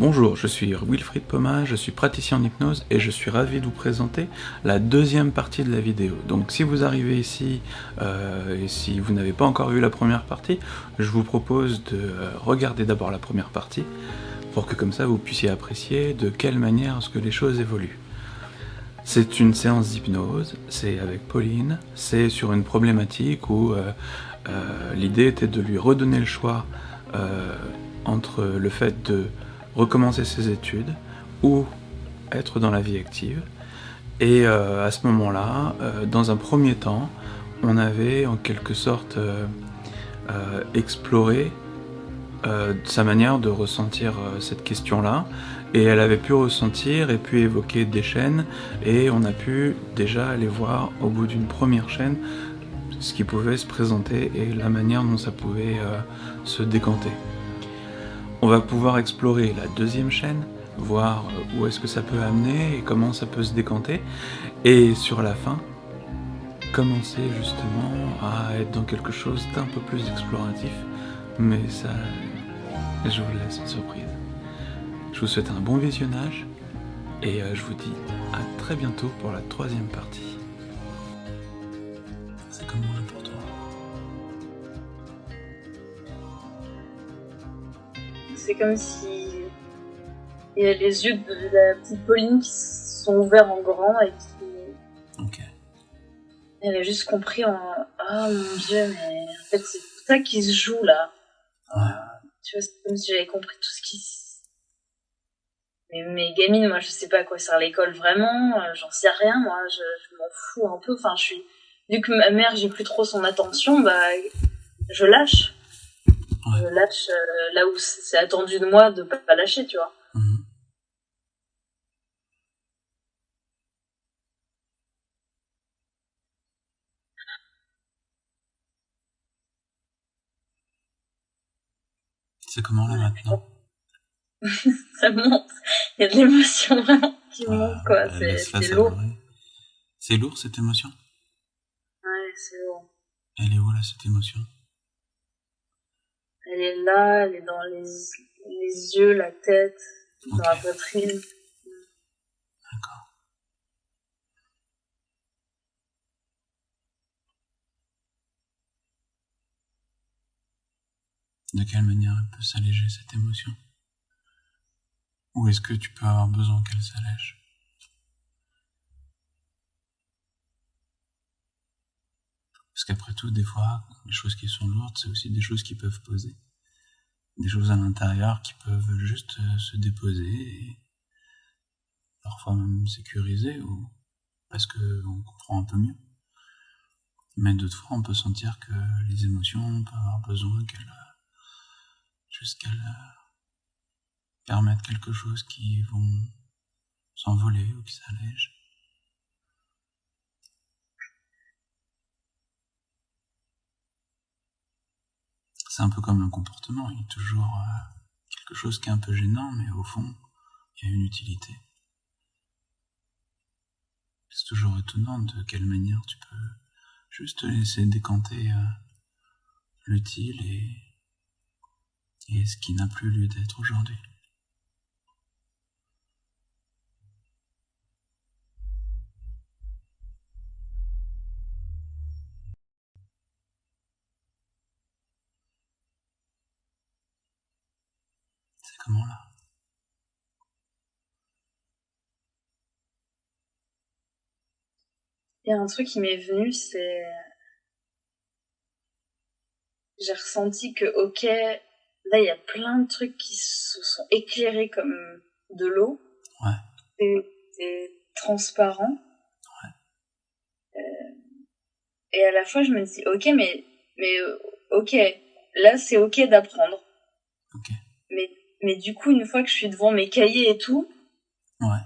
Bonjour, je suis Wilfried Poma, je suis praticien en hypnose et je suis ravi de vous présenter la deuxième partie de la vidéo. Donc si vous arrivez ici et si vous n'avez pas encore vu la première partie, je vous propose de regarder d'abord la première partie pour que comme ça vous puissiez apprécier de quelle manière est-ce que les choses évoluent. C'est une séance d'hypnose, c'est avec Pauline, c'est sur une problématique où l'idée était de lui redonner le choix entre le fait de recommencer ses études ou être dans la vie active. Et à ce moment-là, dans un premier temps, on avait en quelque sorte exploré sa manière de ressentir cette question-là, et elle avait pu ressentir et pu évoquer des chaînes, et on a pu déjà aller voir au bout d'une première chaîne ce qui pouvait se présenter et la manière dont ça pouvait se décanter. On va pouvoir explorer la deuxième chaîne, voir où est-ce que ça peut amener et comment ça peut se décanter, et sur la fin, commencer justement à être dans quelque chose d'un peu plus exploratif, mais ça, je vous laisse une surprise. Je vous souhaite un bon visionnage, et je vous dis à très bientôt pour la troisième partie. C'est comment là pour toi? C'est comme si il y a les yeux de la petite Pauline qui sont ouverts en grand et qui... Ok. Elle a juste compris en... Oh mon Dieu, mais en fait c'est tout ça qui se joue là. Ouais. Tu vois, c'est comme si j'avais compris tout ce qui... Mais mes gamines, moi je sais pas à quoi sert l'école vraiment, j'en sais rien, moi je m'en fous un peu, enfin je suis... Vu que ma mère j'ai plus trop son attention, bah je lâche. Ouais. Je lâche là où c'est attendu de moi de pas lâcher, tu vois. C'est comment là maintenant? Ça monte, il y a de l'émotion vraiment qui monte, quoi. C'est lourd. C'est lourd cette émotion? Ouais, c'est lourd. Elle est où là cette émotion? Elle est là, elle est dans les yeux, la tête, dans la poitrine. D'accord. De quelle manière elle peut s'alléger cette émotion? Ou est-ce que tu peux avoir besoin qu'elle s'allège? Parce qu'après tout, des fois, les choses qui sont lourdes, c'est aussi des choses qui peuvent poser. Des choses à l'intérieur qui peuvent juste se déposer et parfois même sécuriser, ou parce qu'on comprend un peu mieux. Mais d'autres fois, on peut sentir que les émotions peuvent avoir besoin qu'elles permettent quelque chose qui vont s'envoler ou qui s'allègent. C'est un peu comme un comportement, il y a toujours quelque chose qui est un peu gênant, mais au fond, il y a une utilité. C'est toujours étonnant de quelle manière tu peux juste laisser décanter l'utile et ce qui n'a plus lieu d'être aujourd'hui. C'est comment là? Il y a un truc qui m'est venu, c'est... J'ai ressenti que, ok, là il y a plein de trucs qui se sont éclairés comme de l'eau. Ouais. C'est transparent. Ouais. Et à la fois, je me dis, ok, mais ok, là c'est ok d'apprendre. Ok. Mais du coup, une fois que je suis devant mes cahiers et tout, ouais.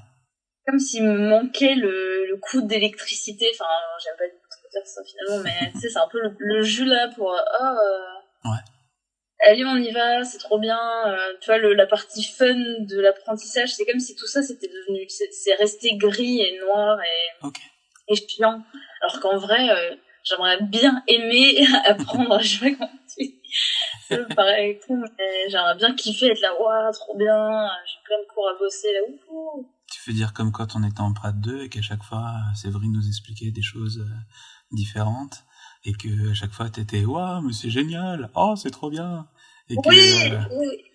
Comme s'il me manquait le coup d'électricité. Enfin, j'aime pas trop dire ça finalement, mais tu sais, c'est un peu le jus là pour... ouais. Allez, on y va, c'est trop bien. Tu vois, la partie fun de l'apprentissage, c'est comme si tout ça, c'était devenu... C'est resté gris et noir et chiant. Alors qu'en vrai, j'aimerais bien aimer apprendre, je sais pas comment tu... Pareil et tout, mais j'aimerais bien kiffer, être là, ouah, trop bien, j'ai plein de cours à bosser, là, ouh. Tu veux dire comme quand on était en Prat 2 et qu'à chaque fois, Séverine nous expliquait des choses différentes et que à chaque fois t'étais, waouh, mais c'est génial, oh, c'est trop bien. Et que, Oui.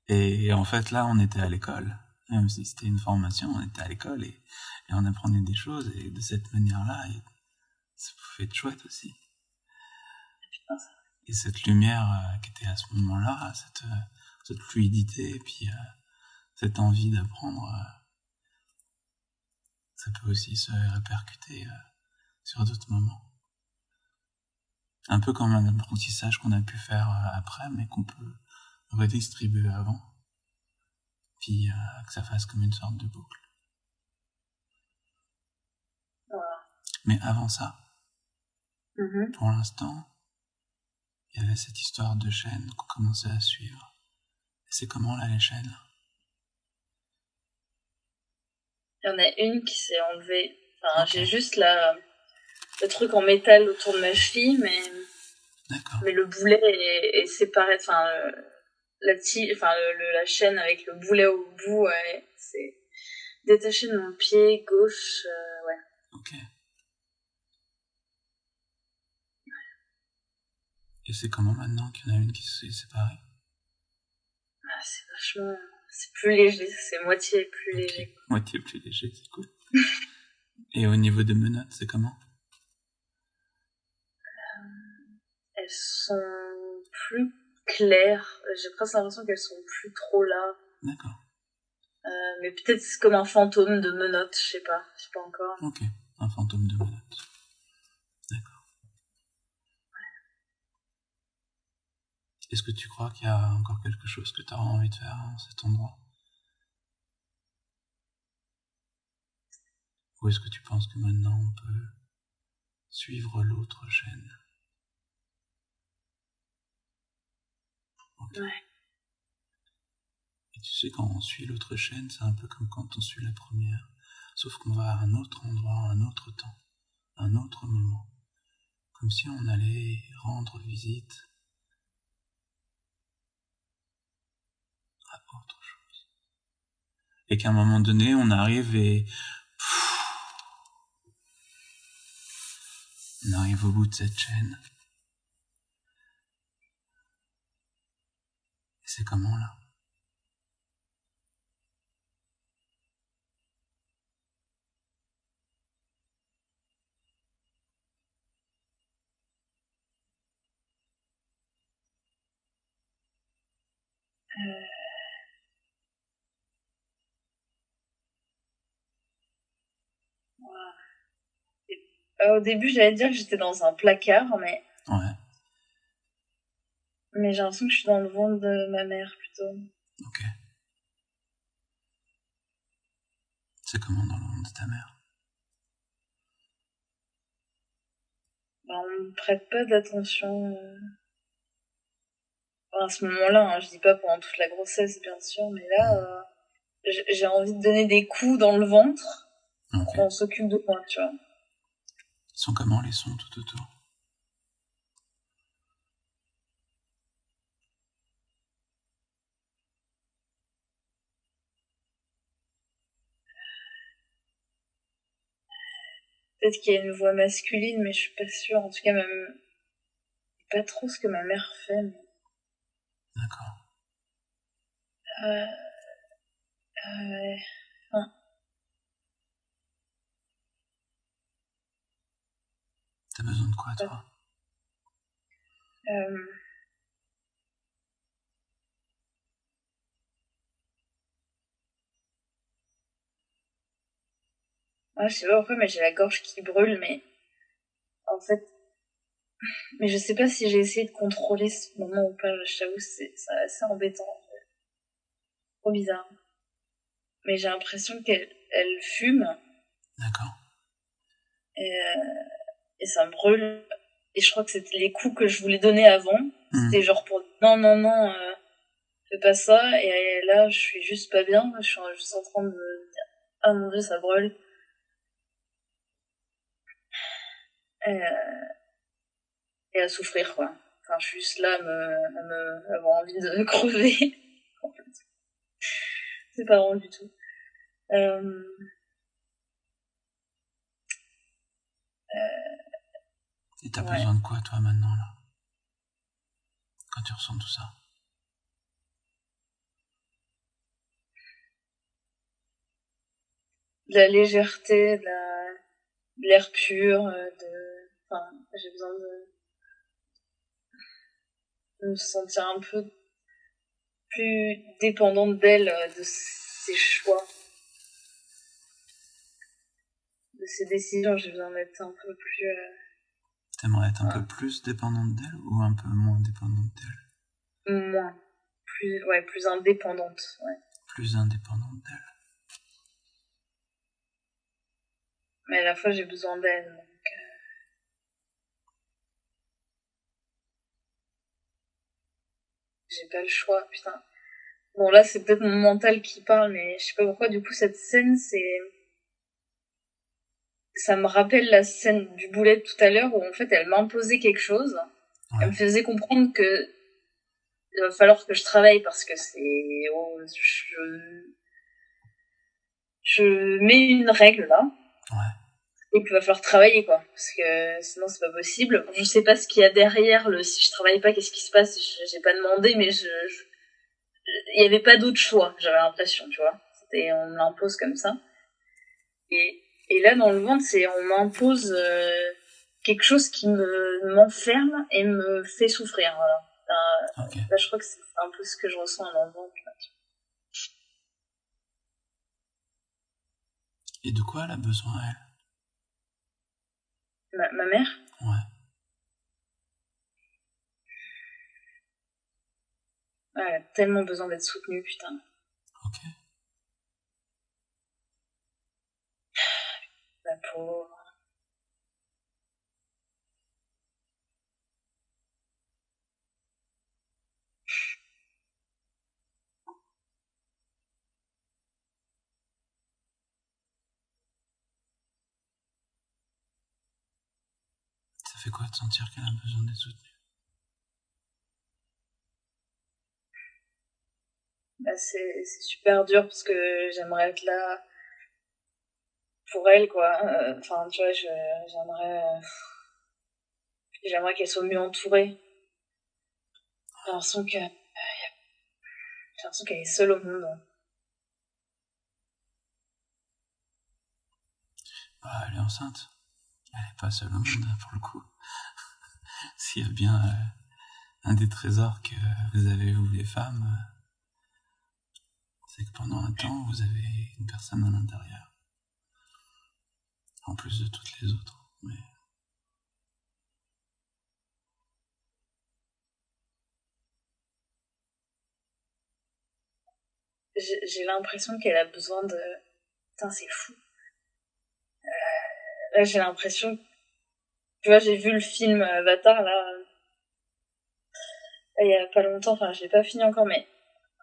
et en fait, là, on était à l'école. Même si c'était une formation, on était à l'école et on apprenait des choses et de cette manière-là, ça pouvait être chouette aussi. Putain, et cette lumière qui était à ce moment-là, cette fluidité, et puis cette envie d'apprendre, ça peut aussi se répercuter sur d'autres moments. Un peu comme un apprentissage qu'on a pu faire après, mais qu'on peut redistribuer avant, puis que ça fasse comme une sorte de boucle. voilà. Mais avant ça, pour l'instant, il y avait cette histoire de chaîne qu'on commençait à suivre. Et c'est comment là les chaînes? Il y en a une qui s'est enlevée. Enfin, okay. J'ai juste le truc en métal autour de ma cheville, mais le boulet est séparé. Enfin, la chaîne avec le boulet au bout, c'est détaché de mon pied gauche. Ouais. Ok. Et c'est comment maintenant qu'il y en a une qui s'est séparée? C'est vachement... C'est plus léger, c'est moitié plus léger. Moitié plus léger, c'est cool. Et au niveau des menottes, c'est comment? Elles sont plus claires. J'ai presque l'impression qu'elles sont plus trop là. D'accord. Mais peut-être c'est comme un fantôme de menottes, je sais pas encore. Ok, un fantôme de menottes. D'accord. Est-ce que tu crois qu'il y a encore quelque chose que tu auras envie de faire à cet endroit? Ou est-ce que tu penses que maintenant on peut suivre l'autre chaîne? Okay. Ouais. Et tu sais, quand on suit l'autre chaîne, c'est un peu comme quand on suit la première. Sauf qu'on va à un autre endroit, un autre temps, un autre moment. Comme si on allait rendre visite à autre chose. Et qu'à un moment donné, on arrive et... on arrive au bout de cette chaîne. Et c'est comment là? Au début, j'allais dire que j'étais dans un placard, mais... Ouais. Mais j'ai l'impression que je suis dans le ventre de ma mère, plutôt. Ok. C'est comment dans le ventre de ta mère? On me prête pas d'attention... à ce moment-là, hein, je dis pas pendant toute la grossesse, bien sûr, mais là, j'ai envie de donner des coups dans le ventre pour qu'on s'occupe de moi, tu vois. Ils sont comment les sons tout autour? Peut-être qu'il y a une voix masculine, mais je suis pas sûre. En tout cas, même pas trop ce que ma mère fait. Mais... D'accord. T'as besoin de quoi, toi? Je sais pas pourquoi, mais j'ai la gorge qui brûle, mais en fait... Mais je sais pas si j'ai essayé de contrôler ce moment ou pas, je t'avoue, c'est assez embêtant. En fait. Trop bizarre. Mais j'ai l'impression qu'elle fume. D'accord. Et ça me brûle. Et je crois que c'était les coups que je voulais donner avant. C'était genre pour non, fais pas ça. Et là, je suis juste pas bien. Je suis juste en train de me dire, ah mon dieu, ça brûle. Et à souffrir, quoi. Enfin, je suis juste là à avoir envie de crever. En fait. C'est pas drôle du tout. Et t'as besoin de quoi, toi, maintenant, là, quand tu ressens tout ça? De la légèreté, de l'air pur, j'ai besoin de me sentir un peu plus dépendante d'elle, de ses choix, de ses décisions. J'ai besoin d'être un peu plus... T'aimerais être un peu plus dépendante d'elle ou un peu moins dépendante d'elle? Moins. Plus indépendante, ouais. Plus indépendante d'elle. Mais à la fois, j'ai besoin d'elle, donc... J'ai pas le choix, putain. Bon, là, c'est peut-être mon mental qui parle, mais je sais pas pourquoi, du coup, cette scène, ça me rappelle la scène du boulet tout à l'heure où en fait elle m'imposait quelque chose. Ouais. Elle me faisait comprendre que il va falloir que je travaille parce que je mets une règle là. Ouais. Et qu'il va falloir travailler quoi, parce que sinon c'est pas possible. Je sais pas ce qu'il y a derrière si je travaille pas, qu'est-ce qui se passe. J'ai pas demandé, mais il y avait pas d'autre choix. J'avais l'impression, tu vois. On me l'impose comme ça. Et là, dans le ventre, on m'impose quelque chose qui m'enferme et me fait souffrir. Voilà. Okay. Là, je crois que c'est un peu ce que je ressens dans le ventre. Là. Et de quoi elle a besoin, elle? Ma mère? Ouais. Elle a tellement besoin d'être soutenue, putain. Ok. La pauvre. Ça fait quoi de sentir qu'elle a besoin d'être soutenue? Bah, c'est super dur parce que j'aimerais être là pour elle, quoi. Enfin, tu vois, j'aimerais qu'elle soit mieux entourée. J'ai l'impression qu'elle est seule au monde. Bah, elle est enceinte. Elle est pas seule au monde, pour le coup. S'il y a bien un des trésors que vous avez, vous les femmes, c'est que pendant un temps, vous avez une personne à l'intérieur. En plus de toutes les autres. Mais... J'ai l'impression qu'elle a besoin de... Putain, c'est fou. Là, j'ai l'impression... Tu vois, j'ai vu le film Avatar, là, il y a pas longtemps, enfin, je l'ai pas fini encore, mais...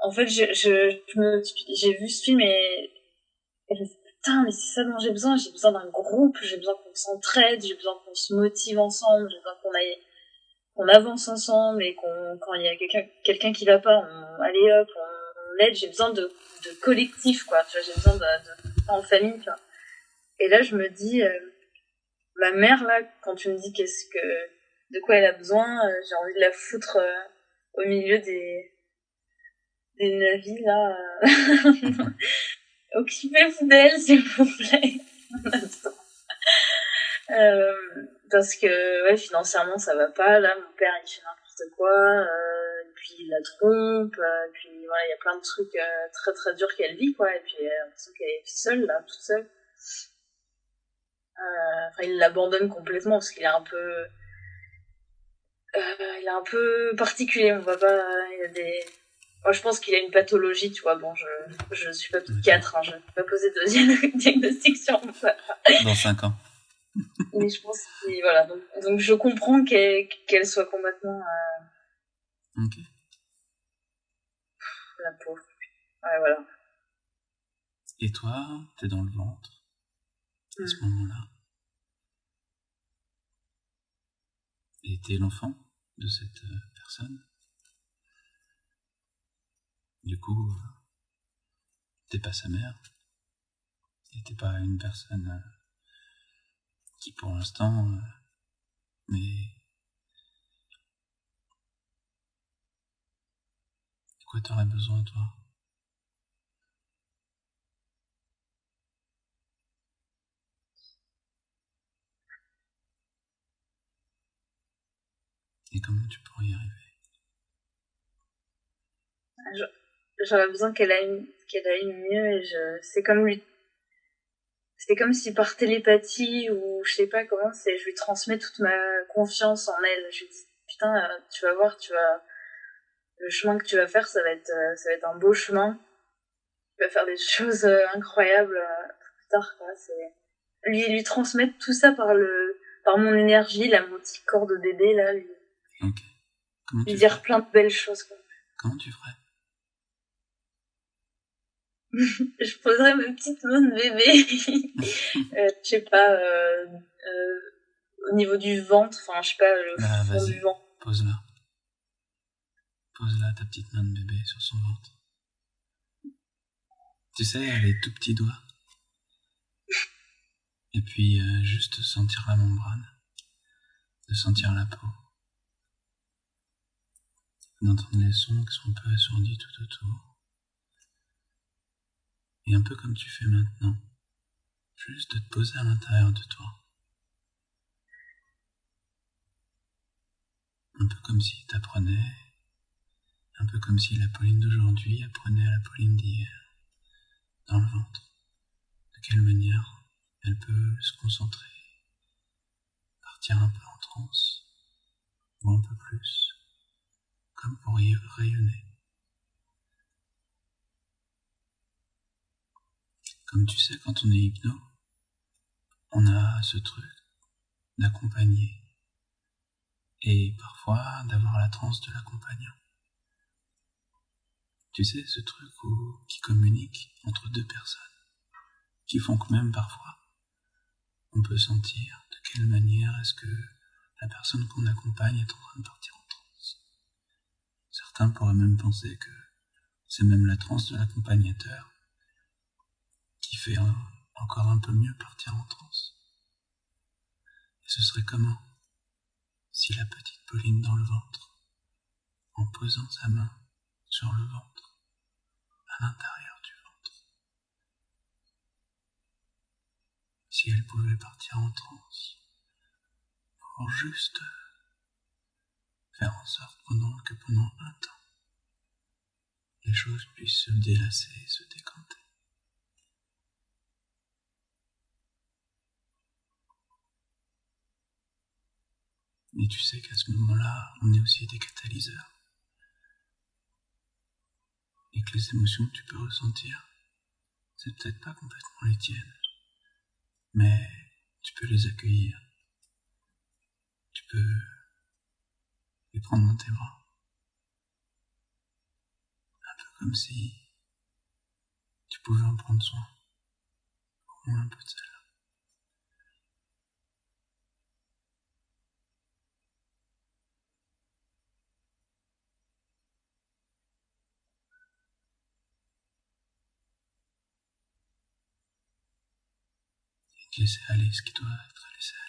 En fait, j'ai vu ce film et je me dis, putain, mais c'est ça dont j'ai besoin d'un groupe, j'ai besoin qu'on s'entraide, j'ai besoin qu'on se motive ensemble, j'ai besoin qu'on avance ensemble et quand il y a quelqu'un qui va pas, allez hop, on l'aide, j'ai besoin de collectif, quoi, tu vois, j'ai besoin de en famille, tu vois. Et là, je me dis, ma mère, là, quand tu me dis de quoi elle a besoin, j'ai envie de la foutre au milieu des navis, là. Occupez-vous d'elle, s'il vous plaît. Parce que, ouais, financièrement, ça va pas. Là, mon père, il fait n'importe quoi. Et puis, il la trompe. Et puis, voilà, il y a plein de trucs très, très durs qu'elle vit, quoi. Et puis, elle a l'impression qu'elle est seule, là, toute seule. Il l'abandonne complètement parce qu'il est un peu... il est un peu particulier, on va pas... Il y a des... Moi, je pense qu'il a une pathologie, tu vois. Bon, je suis pas psychiatre, hein, je vais pas poser de diagnostic sur mon papa. Dans 5 ans. Mais je pense que, voilà. Donc je comprends qu'elle soit complètement... Ok. La pauvre. Ouais, voilà. Et toi, t'es dans le ventre à ce moment-là. Et t'es l'enfant de cette personne. Du coup, t'es pas sa mère, et t'es pas une personne qui pour l'instant, mais de quoi t'aurais besoin toi? Et comment tu pourrais y arriver? J'aurais besoin qu'elle aille mieux et c'est comme lui. C'est comme si par télépathie ou je sais pas comment, je lui transmets toute ma confiance en elle. Je lui dis, putain, tu vas voir, le chemin que tu vas faire, ça va être un beau chemin. Tu vas faire des choses incroyables plus tard, quoi. Lui transmettre tout ça par mon énergie, là, mon petit corps de bébé, là, Ok. Comment lui tu dire ferais? plein de belles choses, quoi. Comment tu ferais? Je poserais ma petite main de bébé, je sais pas, au niveau du ventre, enfin, je sais pas, le Là, fond vas-y, du ventre. pose-la. Pose-la, ta petite main de bébé sur son ventre. Tu sais, elle est tout petits doigts. Et puis, juste sentir la membrane, de sentir la peau, d'entendre les sons qui sont un peu assourdis tout autour. Et un peu comme tu fais maintenant, juste de te poser à l'intérieur de toi. Un peu comme si t'apprenais, un peu comme si la Pauline d'aujourd'hui apprenait à la Pauline d'hier, dans le ventre. De quelle manière elle peut se concentrer, partir un peu en transe, ou un peu plus, comme pour y rayonner. Comme tu sais, quand on est hypno, on a ce truc d'accompagner et parfois d'avoir la transe de l'accompagnant. Tu sais, ce truc qui communique entre deux personnes, qui font que même parfois, on peut sentir de quelle manière est-ce que la personne qu'on accompagne est en train de partir en transe. Certains pourraient même penser que c'est même la transe de l'accompagnateur qui fait encore un peu mieux partir en transe. Et ce serait comment si la petite Pauline dans le ventre, en posant sa main sur le ventre, à l'intérieur du ventre, si elle pouvait partir en transe, pour juste faire en sorte que pendant un temps, les choses puissent se délasser et se décanter. Et tu sais qu'à ce moment-là, on est aussi des catalyseurs. Et que les émotions que tu peux ressentir, c'est peut-être pas complètement les tiennes, mais tu peux les accueillir. Tu peux les prendre dans tes bras. Un peu comme si tu pouvais en prendre soin. Au moins un peu de sel. Et te laisser aller ce qui doit être laissé aller.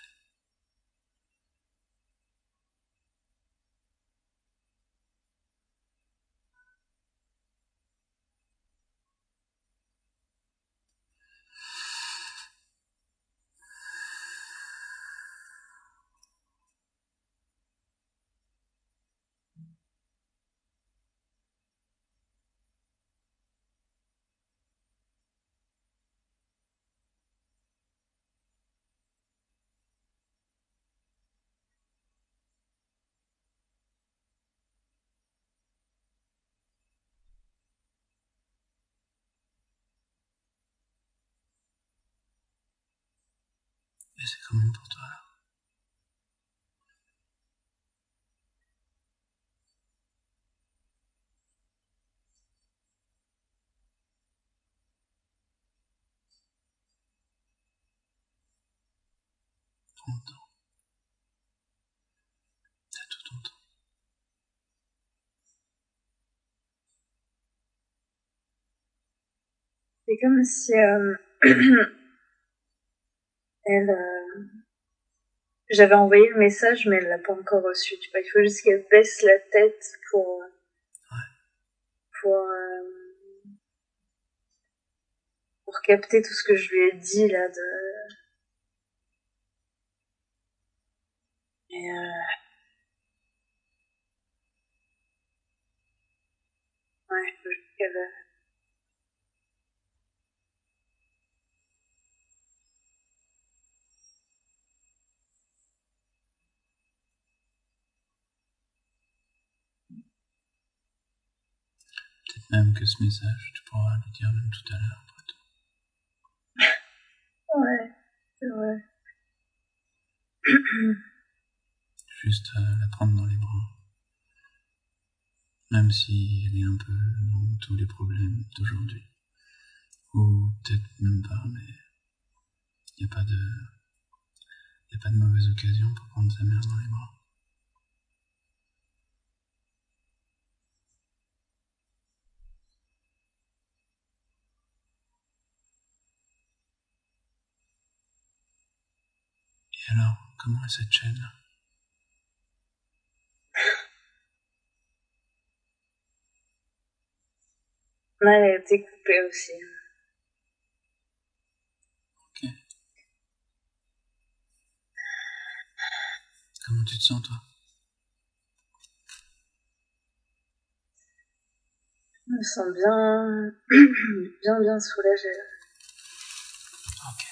Et c'est comment pour toi là? Prends ton temps. T'as tout ton temps. C'est comme si elle... J'avais envoyé le message, mais elle l'a pas encore reçu. Tu vois, il faut juste qu'elle baisse la tête pour capter tout ce que je lui ai dit là et ouais, faut juste qu'elle Peut-être même que ce message, tu pourras le dire même tout à l'heure après tout. Ouais, c'est vrai. Juste la prendre dans les bras. Même si elle est un peu dans tous les problèmes d'aujourd'hui. Ou peut-être même pas, mais il n'y a pas de mauvaise occasion pour prendre sa mère dans les bras. Et alors, comment est cette chaîne-là? Ouais, elle a été coupée aussi. Ok. Comment tu te sens, toi? Je me sens bien, bien soulagée. Ok.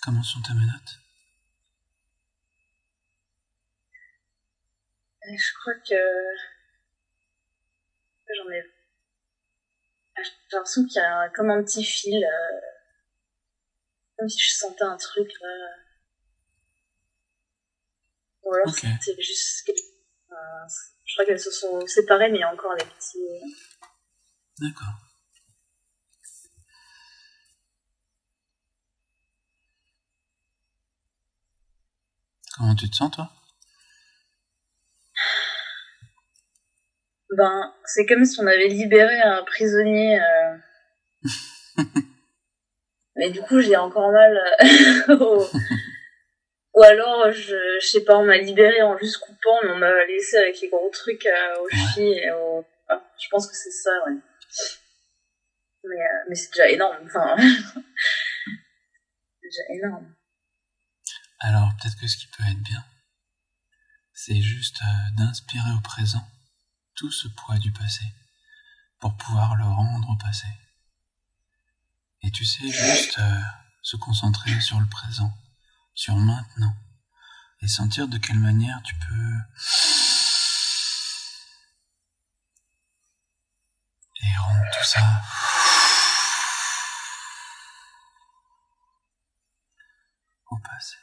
Comment sont tes menottes? Et je crois que j'en ai... J'ai l'impression qu'il y a comme un petit fil, comme si je sentais un truc là. Ou alors Ok. c'est juste... je crois qu'elles se sont séparées, mais il y a encore les petits... D'accord. Comment tu te sens, toi? Ben, c'est comme si on avait libéré un prisonnier. Mais du coup, j'ai encore mal Ou alors, je sais pas, on m'a libéré en juste coupant, mais on m'a laissé avec les gros trucs aux chevilles et aux... Ah, je pense que c'est ça, ouais. Mais c'est déjà énorme, enfin... c'est déjà énorme. Alors, peut-être que ce qui peut être bien, c'est juste d'inspirer au présent tout ce poids du passé pour pouvoir le rendre au passé. Et tu sais, juste se concentrer sur le présent, sur maintenant, et sentir de quelle manière tu peux... Et rendre tout ça au passé.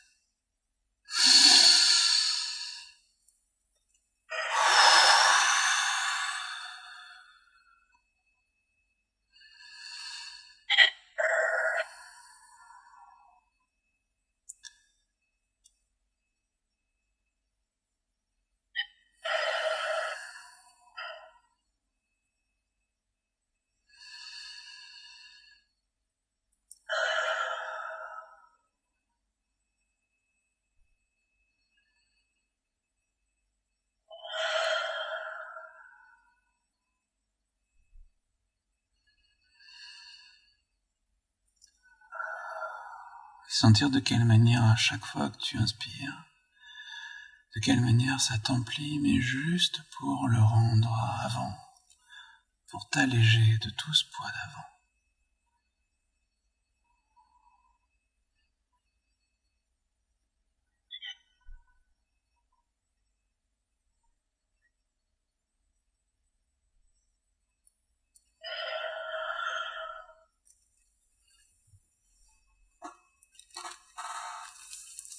Sentir de quelle manière à chaque fois que tu inspires, de quelle manière ça t'emplit, mais juste pour le rendre avant, pour t'alléger de tout ce poids d'avant.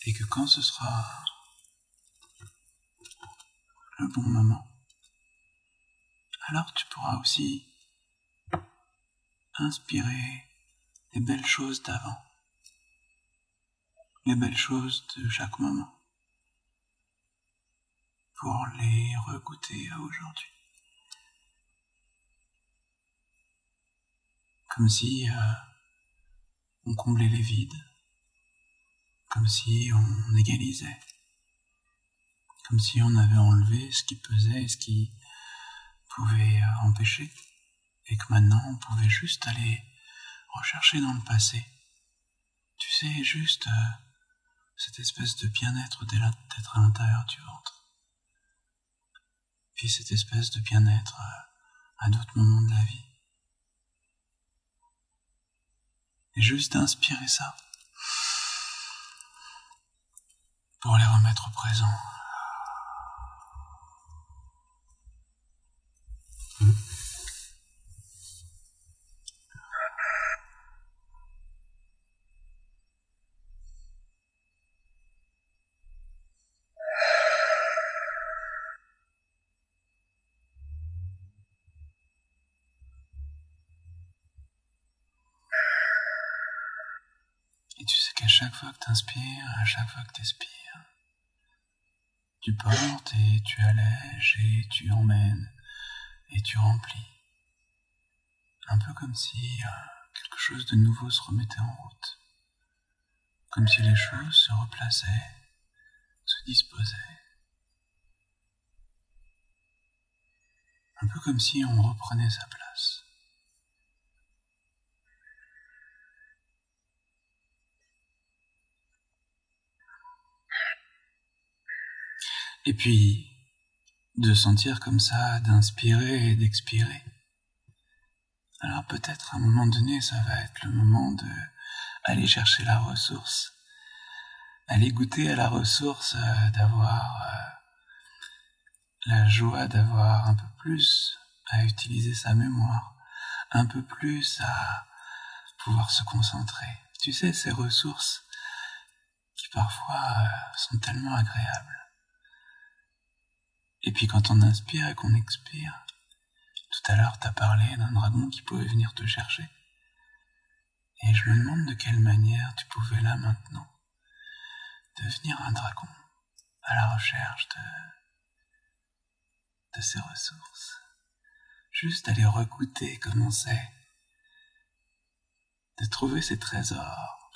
Et que quand ce sera le bon moment, alors tu pourras aussi inspirer les belles choses d'avant. les belles choses de chaque moment pour les regoûter à aujourd'hui. Comme si on comblait les vides, comme si on égalisait, comme si on avait enlevé ce qui pesait et ce qui pouvait empêcher, et que maintenant on pouvait juste aller rechercher dans le passé. Tu sais, juste cette espèce de bien-être d'être à l'intérieur du ventre. Puis cette espèce de bien-être à d'autres moments de la vie. Et juste d'inspirer ça pour les remettre au présent. Et tu sais qu'à chaque fois que tu inspires, à chaque fois que tu expires, tu portes et tu allèges et tu emmènes et tu remplis. Un peu comme si quelque chose de nouveau se remettait en route. Comme si les choses se replaçaient, se disposaient. Un peu comme si on reprenait sa place. Et puis, de sentir comme ça, d'inspirer et d'expirer. Alors peut-être à un moment donné, ça va être le moment de aller chercher la ressource. Aller goûter à la ressource d'avoir la joie d'avoir un peu plus à utiliser sa mémoire, un peu plus à pouvoir se concentrer. Tu sais, ces ressources qui parfois sont tellement agréables. Et puis quand on inspire et qu'on expire, tout à l'heure t'as parlé d'un dragon qui pouvait venir te chercher. Et je me demande de quelle manière tu pouvais là maintenant devenir un dragon à la recherche de ces ressources. Juste aller regoûter comment c'est de trouver ces trésors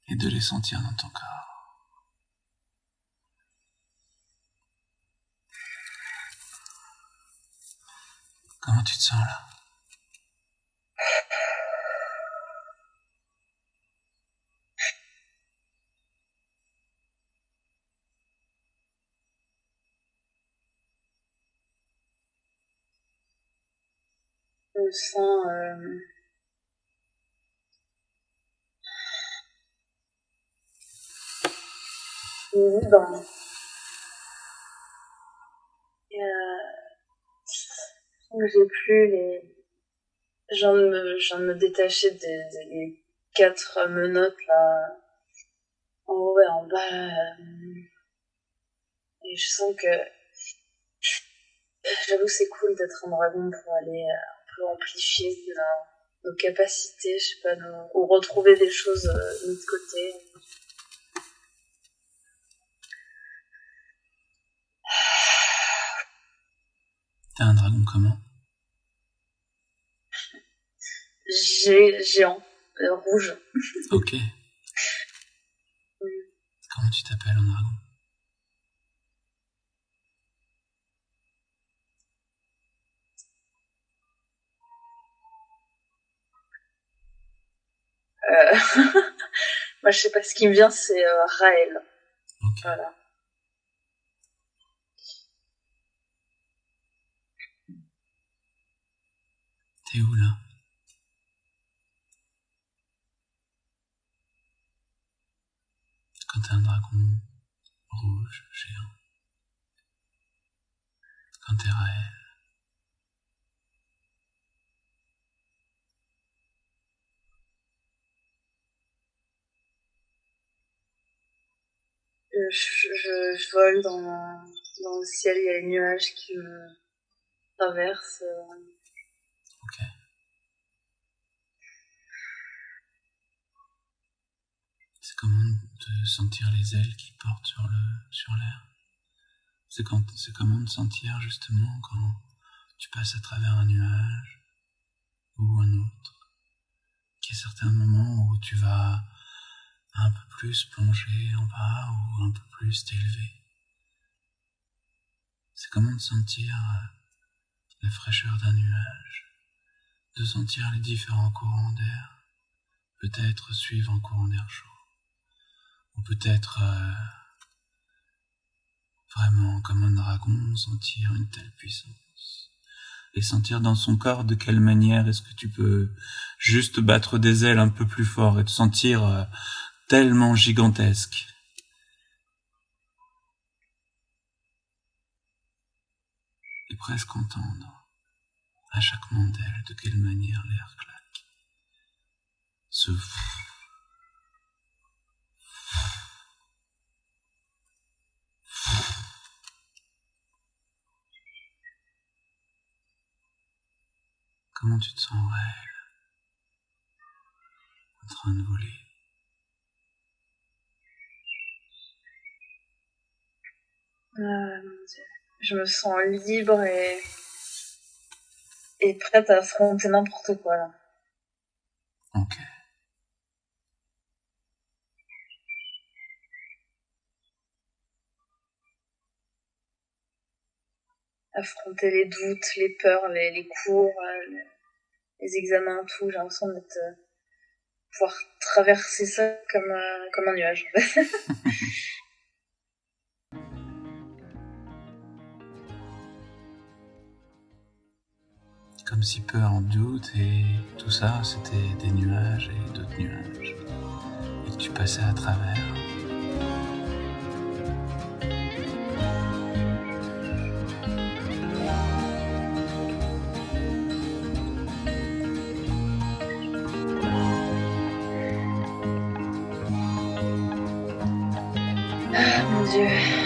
et de les sentir dans ton corps. Comment tu te sens là? Je me sens libre. Et, j'ai plus les... Je viens de me détacher des 4 menottes là, en haut et en bas. Et je sens que... J'avoue c'est cool d'être un dragon pour aller un peu amplifier nos capacités, je sais pas, ou retrouver des choses mises de côté. T'es un dragon comment? Géant, rouge. Ok. Comment tu t'appelles en dragon? Moi je sais pas, ce qui me vient c'est Raël. Ok. Voilà. T'es où là? Quand t'es un dragon rouge, géant. Quand t'es Raël. Je vole dans le ciel, il y a les nuages qui me traversent. Ok. C'est comment de de sentir les ailes qui portent sur l'air. C'est comment de sentir justement quand tu passes à travers un nuage ou un autre. Qu'il y a certains moments où tu vas un peu plus plonger en bas ou un peu plus t'élever. C'est comment de sentir la fraîcheur d'un nuage, de sentir les différents courants d'air, peut-être suivre un courant d'air chaud, ou peut-être vraiment comme un dragon sentir une telle puissance, et sentir dans son corps de quelle manière est-ce que tu peux juste battre des ailes un peu plus fort et te sentir tellement gigantesque. Et presque entendre à chaque moment d'elle de quelle manière l'air claque. Comment tu te sens réel, en train de voler. Mon Dieu. Je me sens libre et prête à affronter n'importe quoi là. Ok. Affronter les doutes, les peurs, les cours, les examens, tout. J'ai l'impression d'être pouvoir traverser ça comme un nuage. Comme si peur, doute et tout ça, c'était des nuages et d'autres nuages. Et que tu passais à travers. Ah, mon Dieu.